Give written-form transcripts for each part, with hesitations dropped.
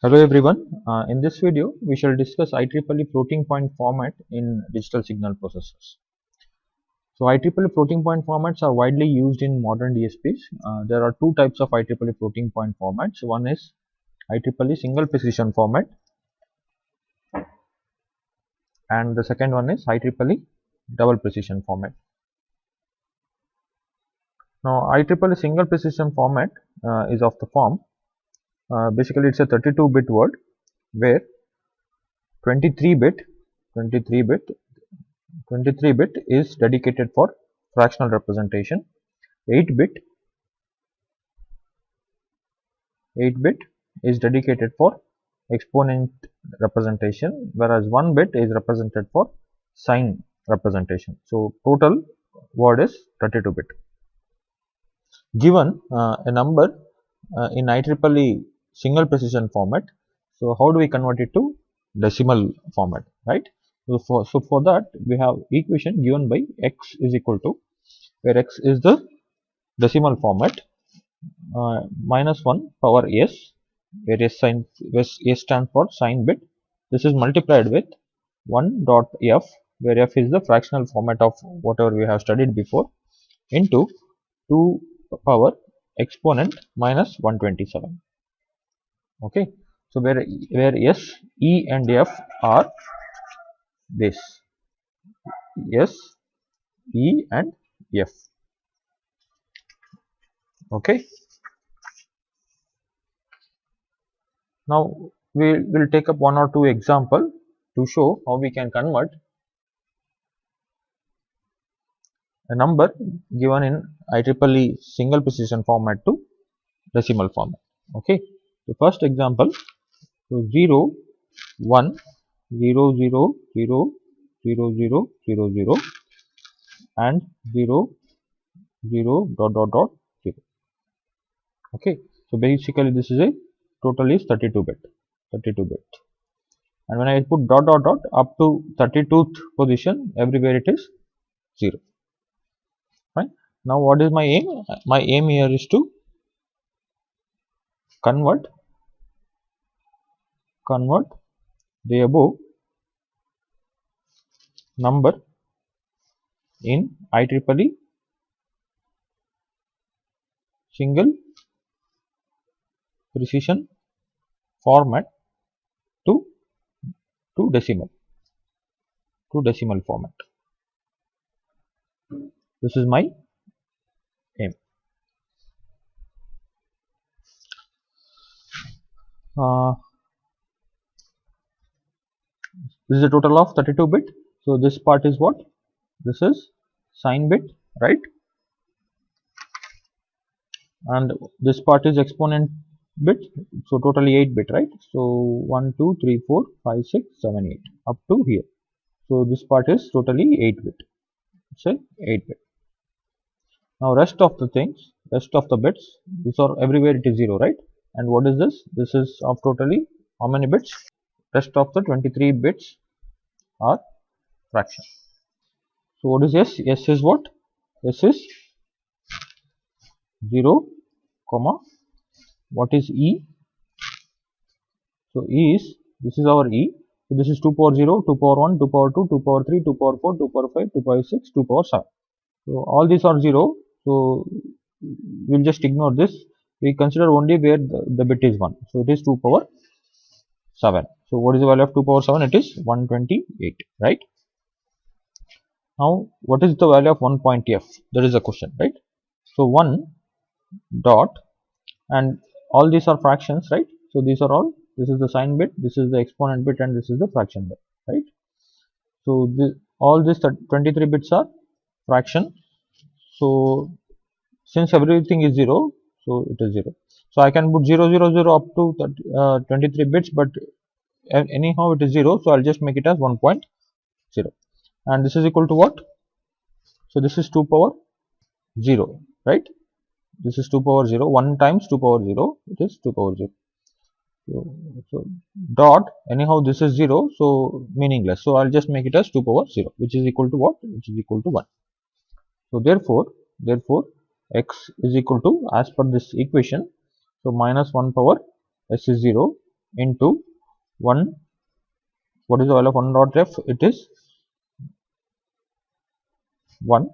Hello everyone. In this video, we shall discuss IEEE floating point format in digital signal processors. So IEEE floating point formats are widely used in modern DSPs. There are two types of IEEE floating point formats. One is IEEE single precision format, and the second one is IEEE double precision format. Now IEEE single precision format is of the form. Basically, it's a 32-bit word where 23-bit 23-bit is dedicated for fractional representation. 8-bit is dedicated for exponent representation, whereas 1 bit is represented for sign representation. So total word is 32-bit. Given a number in IEEE single precision format, so how do we convert it to decimal format, right? So for that we have equation given by x is equal to, where x is the decimal format, -1 power s, where s stands for sign bit. This is multiplied with 1 dot f, where f is the fractional format of whatever we have studied before, into 2 power exponent minus 127. Okay, so where s, e and f are this, s, e and f. Okay, now we will take up one or two example to show how we can convert a number given in IEEE single precision format to decimal format. Okay, the first example, so 0 1 0 0 0 0 0 0 0 and 0 0 dot dot dot 0. Okay, so basically this is a total is 32-bit, and when I put dot dot dot up to 32th position, everywhere it is 0. Fine. Now what is my aim? My aim here is to convert the above number in IEEE single precision format to decimal format. This is my aim. This is a total of 32-bit. So this part is what? This is sign bit, right? And this part is exponent bit. So totally 8-bit, right? So 1 2 3 4 5 6 7 8 up to here. So this part is totally 8-bit. Say 8-bit. Now rest of the things, rest of the bits, these are everywhere it is 0, right? And what is this? This is of totally how many bits? Rest of the 23 bits are fraction. So what is s? S is what? S is 0, comma, what is e? So e is, this is our e. So this is 2 power 0, 2 power 1, 2 power 2, 2 power 3, 2 power 4, 2 power 5, 2 power 6, 2 power 7. So all these are 0. So we'll just ignore this. We consider only where the bit is 1. So it is 2 power 7. So what is the value of 2 power 7? It is 128, right? Now what is the value of 1 point f? That is the question, right? So 1 dot, and all these are fractions, right? So these are all, this is the sign bit, this is the exponent bit, and this is the fraction bit, right? So all these 23 bits are fraction. So since everything is 0, so it is 0. So I can put 0 0 0 up to 23 bits, but anyhow it is 0, so I'll just make it as 1.0, and this is equal to what? So this is 2 power 0, right? This is 2 power 0, 1 times 2 power 0, it is 2 power 0. So dot, anyhow this is 0, so meaningless. So I'll just make it as 2 power 0, which is equal to what? Which is equal to 1. So therefore x is equal to, as per this equation, so minus 1 power s is 0, into 1. What is the value of 1 dot f? It is 1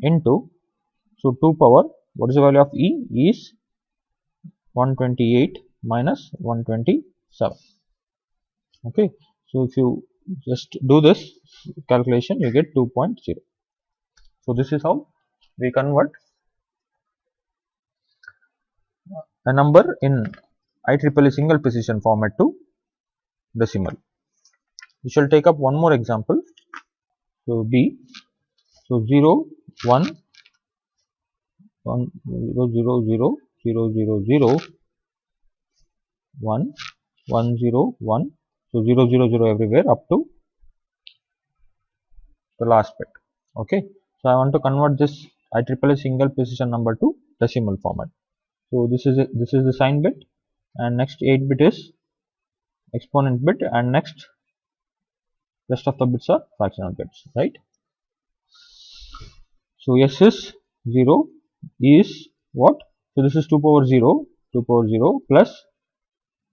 into, so 2 power, what is the value of e? Is 128 minus 127. Okay, so if you just do this calculation, you get 2.0. So this is how we convert a number in IEEE single precision format to decimal. We shall take up one more example. So B, so 0 1 1 0 0 0 0 0 0 1 1 0 1, so 0 0 0 everywhere up to the last bit. Okay, so I want to convert this IEEE single precision number to decimal format. So this is the sign bit, and next 8 bit is exponent bit, and next rest of the bits are fractional bits, right? So s is 0 is what? So this is 2 power 0, 2 power 0 plus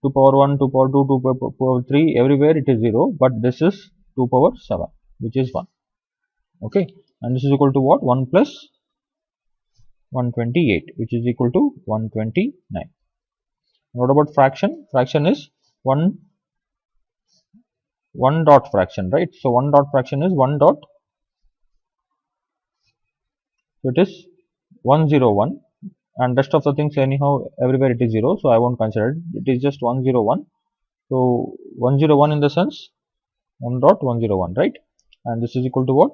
2 power 1, 2 power 2, 2 power 3, everywhere it is 0, but this is 2 power 7, which is 1. Okay, and this is equal to what? 1 plus 128, which is equal to 129. What about fraction? Fraction is 1 dot fraction, right? So 1 dot fraction is 1 dot, so it is 101, and rest of the things anyhow everywhere it is 0, so I won't consider it. It is just 101. So 101 in the sense 1.101, right? And this is equal to what?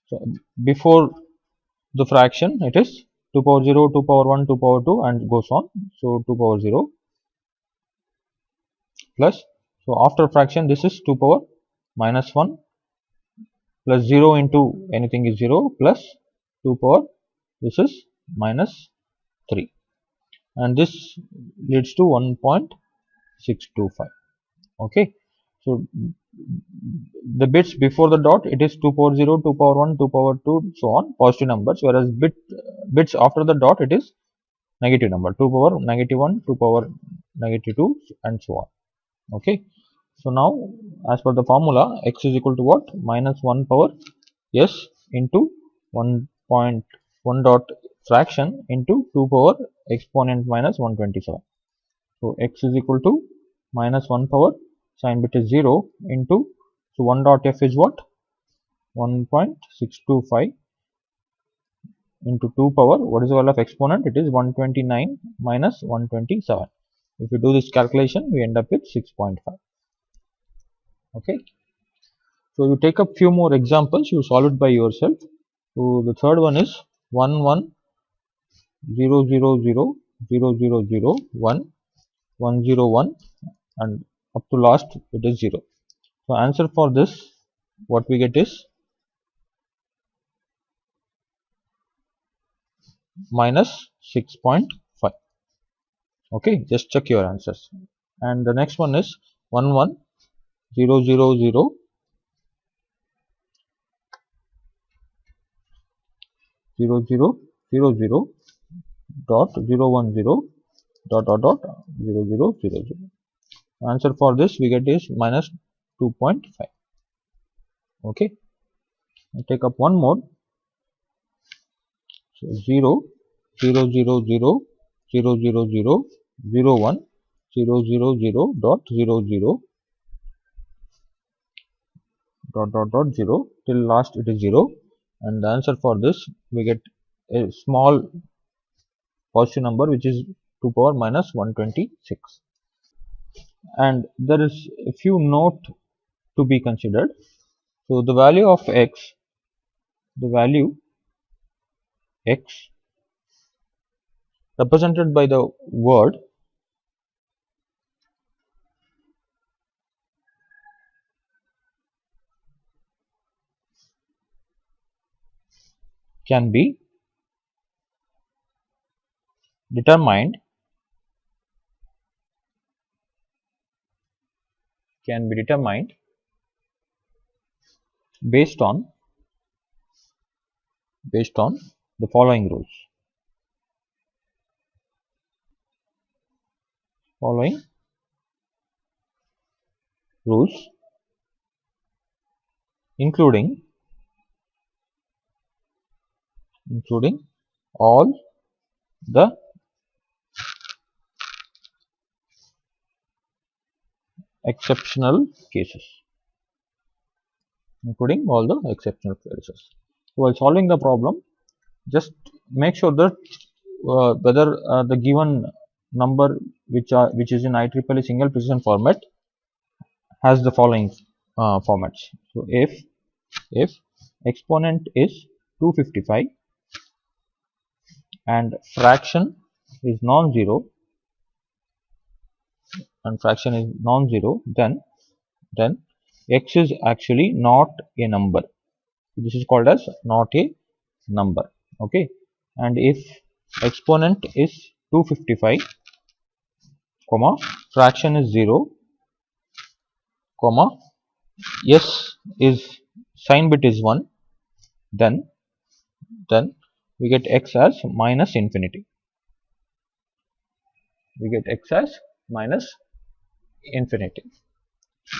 So before the fraction it is 2 power 0, 2 power 1, 2 power 2, and goes on. So 2 power 0 plus, so after fraction this is 2 power minus 1 plus 0 into anything is 0 plus 2 power, this is minus 3, and this leads to 1.625. Okay, so the bits before the dot, it is 2 power 0, 2 power 1, 2 power 2, so on, positive numbers, whereas bits after the dot, it is negative number, 2 power negative 1, 2 power negative 2, and so on. Okay, so now as per the formula, x is equal to what? Minus 1 power s into 1.1 dot fraction into 2 power exponent minus 127. So x is equal to minus 1 power, sign bit is 0, into, so 1 dot f is what? 1.625 into 2 power, what is the value of exponent? It is 129 minus 127. If you do this calculation, we end up with 6.5. Okay, so you take up few more examples, you solve it by yourself. So the third one is 1 1 0 0 0 0 0 0 1 1 0 1, and up to last it is 0. So answer for this, what we get is minus 6.5. Okay, just check your answers. And the next one is 1 1 0 0 0 0 0 0 0 dot 0 1 0 dot dot dot 0 0 0 0. Answer for this we get is minus 2.5. Okay, I'll take up one more. So 0 0 0 0 0 0 0 0 1 0 0 0 dot 0 0 dot dot dot 0 till last it is 0, and the answer for this we get a small positive number, which is 2 power minus 126. And there is a few note to be considered. So the value of x, the value x represented by the word can be determined based on the following rules. following rules, including all the exceptional cases. While solving the problem, just make sure that whether the given number which is in IEEE single precision format has the following formats. So if exponent is 255 and fraction is non-zero, then x is actually not a number. This is called as not a number. Okay, and if exponent is 255 comma fraction is 0 comma s is sign bit is 1, then we get x as minus infinity.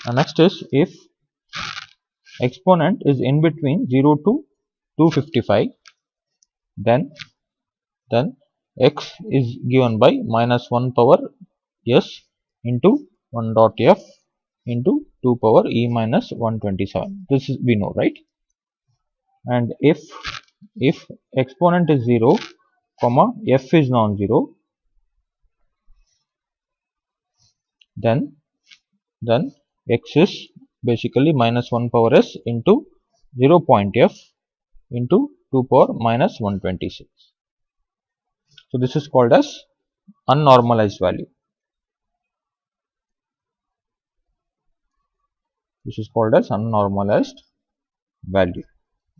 And next is if exponent is in between 0 to 255, then x is given by minus 1 power s into 1 dot f into 2 power e minus 127. This is we know, right? And if exponent is 0 comma f is non-zero, then x is basically minus 1 power s into 0 point f into 2 power minus 126. So this is called as unnormalized value.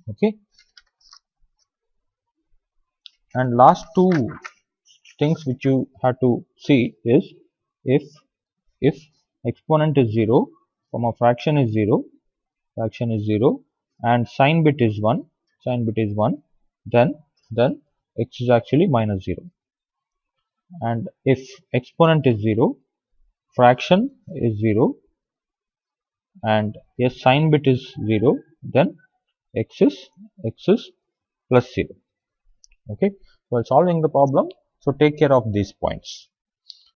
Okay. And last two things which you have to see is if exponent is 0 comma fraction is 0 and sign bit is 1, then x is actually minus 0. And if exponent is 0, fraction is 0 and yes sign bit is 0, then x is plus 0. Okay, while solving the problem, so take care of these points.